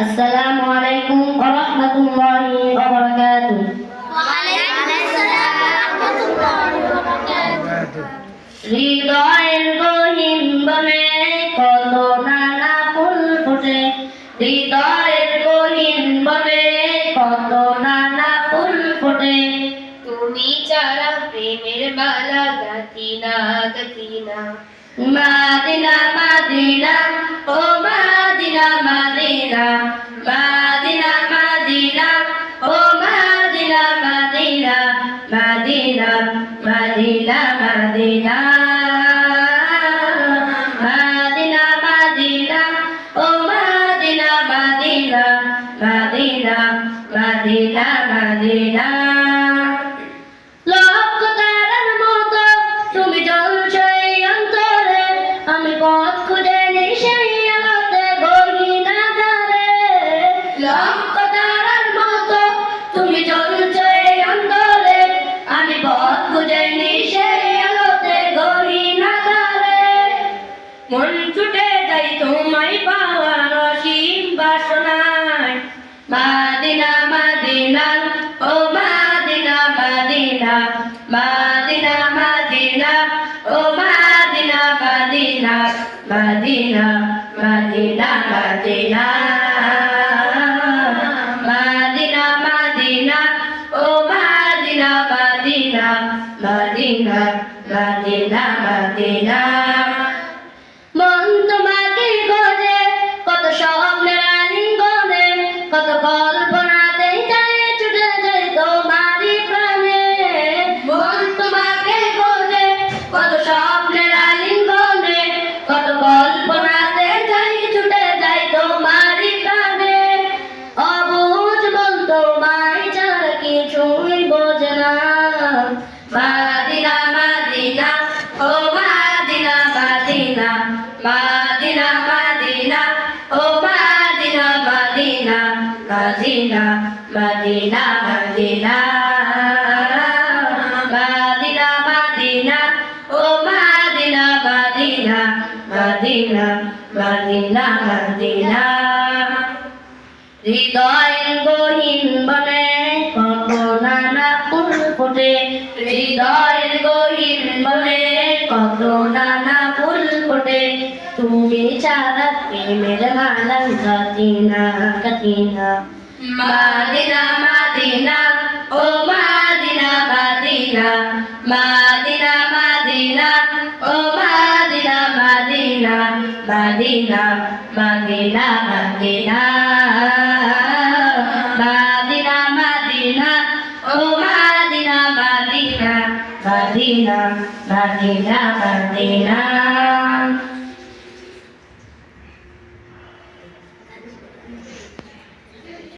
আসসালামু আলাইকুম ওয়া রাহমাতুল্লাহি ওয়া বারাকাতুহু। হৃদয়ের গহীন বনে কত নানা ফুল ফোটে, হৃদয়ের গহীন বনে কত নানা ফুল ফোটে। তুমি ছাড়া প্রেমের মালা গাঁথি না গাঁথি না। মাদিনা মাদিনা ও মাদিনা মাদিনা, মাদিনা মাদিনা ও মাদিনা মাদিনা, মাদিনা মাদিনা মাদিনা, মাদিনা মাদিনা ও মাদিনা মাদিনা, মাদিনা মাদিনা মাদিনা। লক্ষ তারার মতো তুমি জ্বলছো এই অন্তরে, আমি পথ খুঁজে নিই সেই আলোতে গহীন আঁধারে। লক্ষ তারার মতো তুমি জ্বলছো এই অন্তরে, আমি পথ খুঁজে নিই সেই আলোতে গহীন আঁধারে। মন ছুটে যাই তোমায় পাওয়ার অসীম বাসনায়, মাদিনা মাদিনা ও মাদিনা মাদিনা, মাদিনা মাদিনা ও মাদিনা মাদিনা, মাদিনা মাদিনা মাদিনা, মাদিনা মাদিনা ও মাদিনা মাদিনা, মাদিনা মাদিনা মাদিনা। মন তোমাকে খোঁজে কত স্বপ্নের আলিঙ্গনে, কত কল্পনাতে যায় ছুটে যায় তোমারই প্রাণে। মন তোমাকে খোঁজে কত স্বপ্নের আলিঙ্গনে, কত কল্পনাতে যায় ছুটে যায় তোমারই প্রাণে। অবুঝ মন তোমায় ছাড়া কিছুই বোঝে না, মাদিনা মাদিনা ও মাদিনা মাদিনা, মাদিনা মাদিনা ও মাদিনা মাদিনা, মাদিনা মাদিনা মাদিনা, মাদিনা মাদিনা ও মাদিনা মাদিনা, মাদিনা মাদিনা মাদিনা। হৃদয়ের গহীন বনে কত নানা ফুল ফোটে, হৃদয়ের গহীন বনে কত নানা ফুল ফোটে। তুমি ছাড়া প্রেমের মালা গাঁথি না গাঁথি না। মাদিনা মাদিনা ও মাদিনা মাদিনা, মাদিনা মাদিনা ও মাদিনা মাদিনা, মাদিনা মাদিনা মাদিনা, মাদিনা মাদিনা ও মাদিনা মাদিনা, মাদিনা মাদিনা মাদিনা।